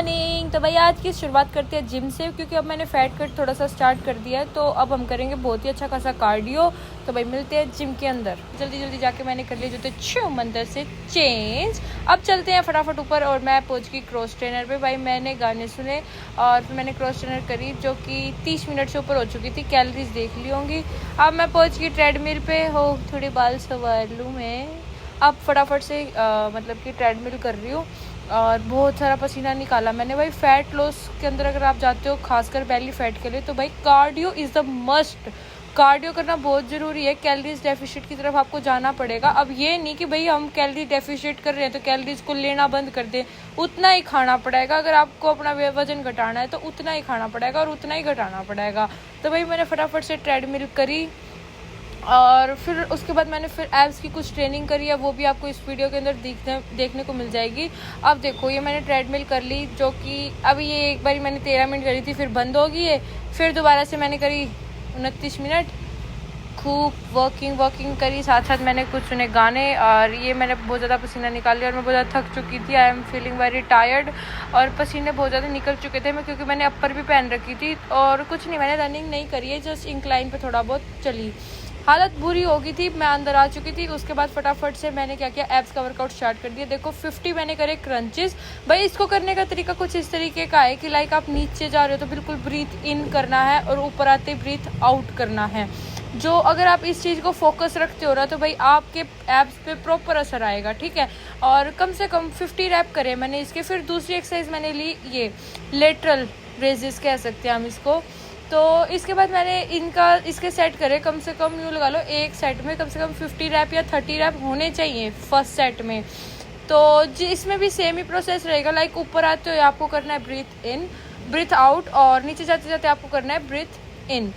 Morning. तो भाई आज की शुरुआत करते हैं जिम से, क्योंकि अब मैंने फैट कट थोड़ा सा स्टार्ट कर दिया है। तो अब हम करेंगे बहुत ही अच्छा खासा कार्डियो। तो भाई मिलते हैं जिम के अंदर। जल्दी जल्दी जाके मैंने कर लिए जूते छुम अंदर से चेंज। अब चलते हैं फटाफट ऊपर और मैं पहुंच गई क्रॉस ट्रेनर पे। भाई मैंने गाने सुने और फिर मैंने क्रॉस ट्रेनर करी जो कि 30 मिनट से ऊपर हो चुकी थी। कैलोरीज देख ली होंगी। अब मैं पहुंच गई ट्रेडमिल पे। हो थोड़े बाल संवार लूँ मैं। अब फटाफट से मतलब कि ट्रेडमिल कर रही हूँ और बहुत सारा पसीना निकाला मैंने। भाई फैट लॉस के अंदर अगर आप जाते हो खासकर बेली फैट के लिए, तो भाई cardio is the must. Cardio करना बहुत ज़रूरी है। कैलोरीज डेफिशिट की तरफ आपको जाना पड़ेगा। अब ये नहीं कि भाई हम कैलोरी डेफिशिट कर रहे हैं तो कैलोरीज को लेना बंद कर दें। उतना ही खाना पड़ेगा। अगर आपको अपना वजन घटाना है तो उतना ही खाना पड़ेगा और उतना ही घटाना पड़ेगा। तो भाई मैंने फटाफट से ट्रेडमिल करी और फिर उसके बाद मैंने फिर एब्स की कुछ ट्रेनिंग करी है, वो भी आपको इस वीडियो के अंदर देखने को मिल जाएगी। अब देखो ये मैंने ट्रेडमिल कर ली, जो कि अभी ये एक बारी मैंने 13 मिनट करी थी, फिर बंद हो गई है। फिर दोबारा से मैंने करी 29 मिनट। खूब वॉकिंग करी, साथ साथ मैंने कुछ सुने गाने और ये मैंने बहुत ज़्यादा पसीना निकाल लिया और मैं बहुत ज़्यादा थक चुकी थी। I am feeling very tired और पसीने बहुत ज़्यादा निकल चुके थे मैं, क्योंकि मैंने अपर भी पहन रखी थी। और कुछ नहीं, मैंने रनिंग नहीं करी है, जस्ट इंक्लाइन पे थोड़ा बहुत चली। हालत बुरी हो गई थी, मैं अंदर आ चुकी थी। उसके बाद फटाफट से मैंने क्या किया, एब्स का वर्कआउट स्टार्ट कर दिया। देखो 50 मैंने करे क्रंचेस। भाई इसको करने का तरीका कुछ इस तरीके का है कि लाइक आप नीचे जा रहे हो तो बिल्कुल ब्रीथ इन करना है और ऊपर आते ब्रीथ आउट करना है। जो अगर आप इस चीज़ को फोकस रखते हो ना तो भाई आपके एब्स पे प्रॉपर असर आएगा, ठीक है। और कम से कम 50 रैप करे मैंने इसके। फिर दूसरी एक्सरसाइज मैंने ली, ये लेटरल रेजेस कह सकते हैं हम इसको। तो इसके बाद मैंने इसके सेट करे, कम से कम यूँ लगा लो एक सेट में कम से कम 50 रैप या 30 रैप होने चाहिए फर्स्ट सेट में। तो इसमें भी सेम ही प्रोसेस रहेगा। लाइक ऊपर आते हो आपको करना है ब्रीथ इन ब्रीथ आउट और नीचे जाते जाते आपको करना है ब्रीथ इन,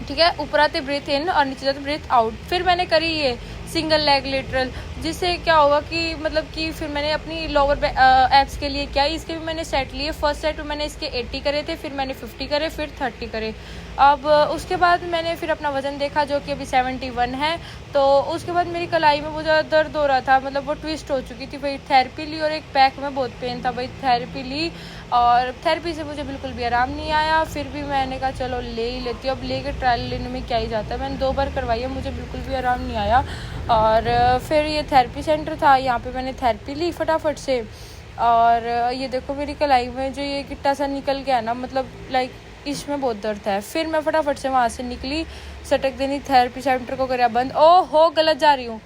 ठीक है। ऊपर आते ब्रीथ इन और नीचे जाते ब्रीथ आउट। फिर मैंने करी ये सिंगल लेग लेटरल, जिससे क्या होगा कि मतलब कि फिर मैंने अपनी लोअर एब्स के लिए क्या इसके भी मैंने सेट लिए। फर्स्ट सेट में मैंने इसके 80 करे थे, फिर मैंने 50 करे, फिर 30 करे। अब उसके बाद मैंने फिर अपना वज़न देखा जो कि अभी 71 है। तो उसके बाद मेरी कलाई में बहुत ज़्यादा दर्द हो रहा था, मतलब वो ट्विस्ट हो चुकी थी। भाई थेरेपी ली और एक पैक में बहुत पेन था। भाई थेरेपी ली और थेरेपी से मुझे बिल्कुल भी आराम नहीं आया। फिर भी मैंने कहा चलो ले ही लेती हूँ। अब ले कर ट्रायल लेने में क्या ही जाता है। मैंने 2 बार करवाई है, मुझे बिल्कुल भी आराम नहीं आया। और फिर ये थेरेपी सेंटर था, यहाँ पे मैंने थेरेपी ली फटाफट से। और ये देखो मेरी कलाई में जो ये गिट्टा सा निकल गया ना, मतलब लाइक इसमें बहुत दर्द है। फिर मैं फटाफट से वहाँ से निकली, सटक देनी थेरेपी सेंटर को कराया बंद। ओहो गलत जा रही हूँ।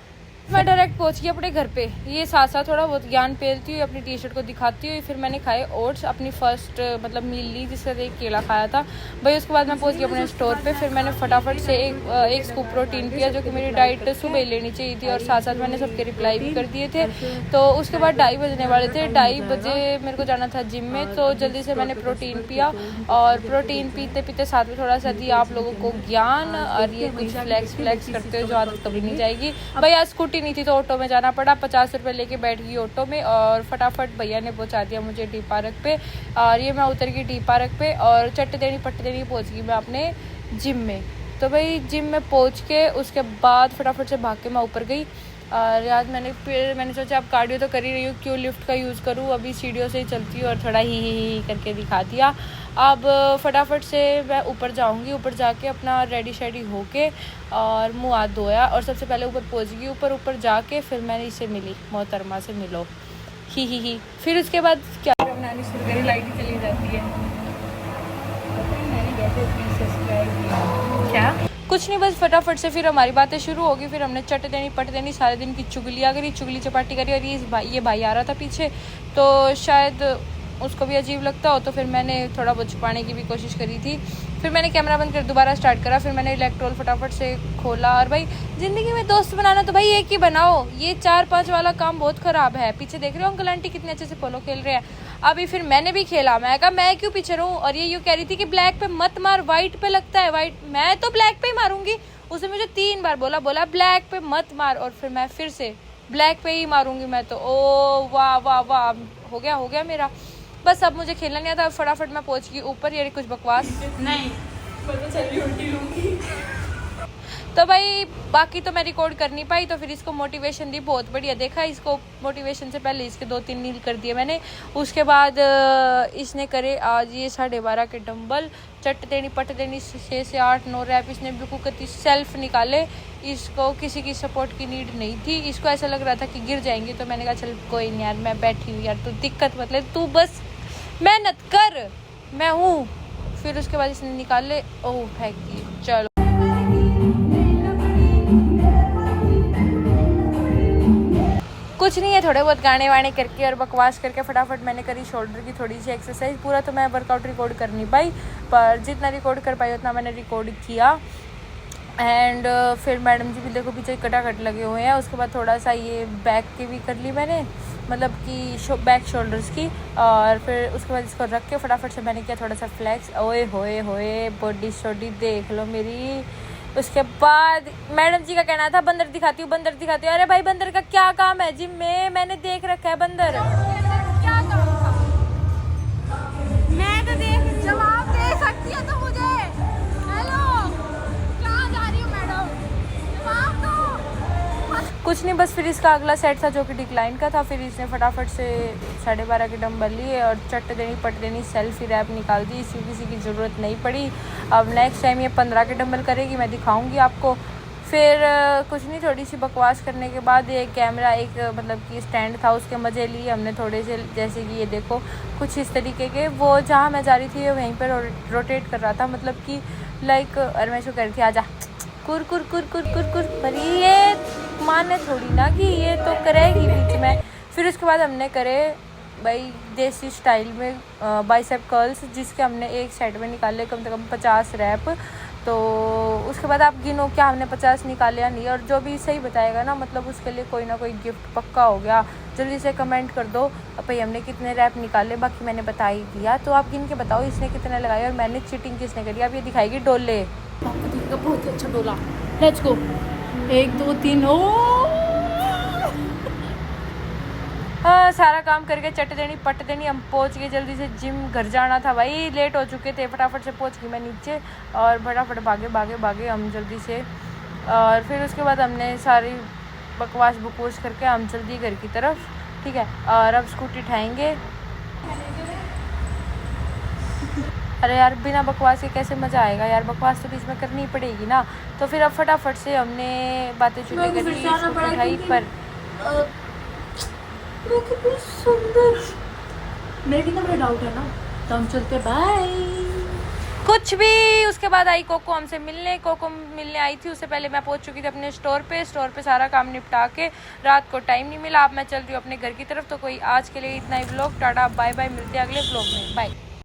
मैं डायरेक्ट पहुंच गई अपने घर पे। ये साथ साथ थोड़ा बहुत ज्ञान पेलती हुई अपनी टी शर्ट को दिखाती हुई फिर मैंने खाए ओट्स, अपनी फर्स्ट मतलब मील ली, जिसका एक केला खाया था भाई। उसके बाद मैं पहुंच गई अपने स्टोर पे। फिर मैंने फटाफट से एक स्कूप प्रोटीन पिया, जो कि मेरी डाइट सुबह ही लेनी चाहिए थी। और साथ साथ मैंने सबके रिप्लाई भी कर दिए थे। तो उसके बाद 2:30 बजने वाले थे। 2:30 बजे मेरे को जाना था जिम में, तो जल्दी से मैंने प्रोटीन पिया। और प्रोटीन पीते पीते साथ में थोड़ा सा दिया आप लोगों को ज्ञान। और ये कुछ फ्लैक्स करते हो जो आदत कभी नहीं जाएगी। भाई आज स्कूटी नहीं थी तो ऑटो में जाना पड़ा। 50 रुपये लेके बैठ गई ऑटो में और फटाफट भैया ने पहुंचा दिया मुझे डी पार्क पे। और ये मैं उतर गई डी पार्क पे और चट्ट देनी पहुंच गई मैं अपने जिम में। तो भाई जिम में पहुंच के उसके बाद फटाफट से भाग के मैं ऊपर गई। और आज मैंने सोचा अब कार्डियो तो कर ही रही हूँ, क्यों लिफ्ट का यूज़ करूँ। अभी सीढ़ियों से ही चलती हूँ और थोड़ा ही करके दिखा दिया। अब फटाफट से मैं ऊपर जाऊँगी। ऊपर जाके अपना रेडी शेडी होके और मुँह हाथ धोया और सबसे पहले ऊपर पहुँच गई। ऊपर जाके फिर मैंने इससे मिली, मोहतरमा से मिलो ही। फिर उसके बाद क्या बनानी शुरू करी, लाइट ही चली जाती है। क्या कुछ नहीं, बस फटाफट से फिर हमारी बातें शुरू होगी। फिर हमने चट देनी सारे दिन की चुगलियाँ करी, चुगली चपाटी करी। और ये भाई आ रहा था पीछे, तो शायद उसको भी अजीब लगता हो, तो फिर मैंने थोड़ा बहुत छुपाने की भी कोशिश करी थी। फिर मैंने कैमरा बंद कर दोबारा स्टार्ट करा। फिर मैंने इलेक्ट्रोल फटाफट से खोला। और भाई ज़िंदगी में दोस्त बनाना तो भाई एक ही बनाओ, ये 4-5 वाला काम बहुत ख़राब है। पीछे देख रहे हो अंकल आंटी कितने अच्छे से पोलो खेल रहे हैं। अभी फिर मैंने भी खेला, मैं कहा मैं क्यों पीछे रहूँ। और ये यूँ कह रही थी कि ब्लैक पे मत मार, वाइट पे लगता है वाइट। मैं तो ब्लैक पे ही मारूंगी। उसने मुझे 3 बार बोला ब्लैक पे मत मार। और फिर मैं फिर से ब्लैक पे ही मारूंगी मैं तो। ओ वाह वाह वाह, हो गया मेरा। बस अब मुझे खेलना नहीं आता। फटाफट मैं पहुंच गई ऊपर। ये कुछ बकवास नहीं, पता चली उल्टी लूंगी। तो भाई बाकी तो मैं रिकॉर्ड कर नहीं पाई, तो फिर इसको मोटिवेशन दी, बहुत बढ़िया देखा। इसको मोटिवेशन से पहले इसके 2-3 नील कर दिए मैंने। उसके बाद इसने करे आज ये 12.5 के डंबल, चट देनी पट देनी, 6 से 8-9 रैप इसने बिल्कुल कति सेल्फ निकाले। इसको किसी की सपोर्ट की नीड नहीं थी, इसको ऐसा लग रहा था कि गिर जाएंगे, तो मैंने कहा चल कोई नहीं यार, मैं बैठी हूँ यार, तू दिक्कत मत ले, तू बस मेहनत कर, मैं हूँ। फिर उसके बाद इसने निकाले, ओह फेंक दिए। चलो कुछ नहीं है, थोड़े बहुत गाने वाने करके और बकवास करके फटाफट मैंने करी शोल्डर की थोड़ी सी एक्सरसाइज। पूरा तो मैं वर्कआउट रिकॉर्ड कर नहीं पाई, पर जितना रिकॉर्ड कर पाई उतना मैंने रिकॉर्ड किया। एंड फिर मैडम जी भी देखो पीछे कटाकट लगे हुए हैं। उसके बाद थोड़ा सा ये बैक की भी कर ली मैंने, मतलब कि बैक शोल्डर्स की। और फिर उसके बाद इसको रख के फटाफट से मैंने किया थोड़ा सा फ्लैक्स। ओए होए होए, बॉडी शॉडी देख लो मेरी। उसके बाद मैडम जी का कहना था बंदर दिखाती हूँ, बंदर दिखाती हूँ। अरे भाई बंदर का क्या काम है जिम में, मैंने देख रखा है बंदर। क्या काम था? मैं तो देख, जवाब दे सकती है तो मुझे। हेलो, कहाँ जा रही हूँ मैडम, जवाब दो। कुछ नहीं, बस फिर इसका अगला सेट था जो कि डिक्लाइन का था। फिर इसने फटाफट से 12.5 के डंबल लिए और चट देनी पट देनी सेल्फी रैप निकाल दी। इसकी किसी की ज़रूरत नहीं पड़ी। अब नेक्स्ट टाइम ये 15 के डंबल करेगी, मैं दिखाऊंगी आपको। फिर कुछ नहीं, थोड़ी सी बकवास करने के बाद एक कैमरा, एक मतलब कि स्टैंड था, उसके मज़े लिए हमने थोड़े से। जैसे कि ये देखो कुछ इस तरीके के, वो जहाँ मैं जा रही थी वहीं पर रोटेट कर रहा था, मतलब कि लाइक। और मैं इसको कह रही थी आजा कुर कुर कुर कुर कुर कुर, पर ये माने थोड़ी ना कि ये तो करेगी बीच में। फिर उसके बाद हमने करे भाई देसी स्टाइल में बाइसेप कर्ल्स, जिसके हमने एक सेट में निकाले कम से कम 50 रैप। तो उसके बाद आप गिनो क्या हमने 50 निकाले या नहीं, और जो भी सही बताएगा ना, मतलब उसके लिए कोई ना कोई गिफ्ट पक्का हो गया। जल्दी से कमेंट कर दो भाई हमने कितने रैप निकाले, बाकी मैंने बता ही दिया। तो आप गिन के बताओ इसने कितने लगाए और मैंने चीटिंग किसने करी। अब ये दिखाएगी डोले, बहुत अच्छा डोला। Let's go, 1 2 3। ओ हाँ, सारा काम करके चट देनी पट देनी, हम पहुंच गए जल्दी से जिम। घर जाना था भाई, लेट हो चुके थे। फटाफट से पहुंच गई मैं नीचे और फटाफट भागे हम जल्दी से। और फिर उसके बाद हमने सारी बकवास बकूस करके हम जल्दी घर की तरफ, ठीक है। और अब स्कूटी उठाएंगे। अरे यार बिना बकवास के कैसे मज़ा आएगा यार, बकवास तो बीच में करनी ही पड़ेगी ना। तो फिर अब फटाफट से हमने बातें चुटकी करी, उठाई। पर सुंदर मेरे कितना बड़ा डाउट है ना, तो हम चलते बाय। कुछ भी। उसके बाद आई कोको हमसे मिलने। कोको मिलने आई थी, उससे पहले मैं पहुंच चुकी थी अपने स्टोर पे सारा काम निपटा के। रात को टाइम नहीं मिला, अब मैं चल रही हूँ अपने घर की तरफ। तो कोई आज के लिए इतना ही व्लॉग, टाटा बाय बाय, मिलते हैं अगले व्लॉग में, बाय।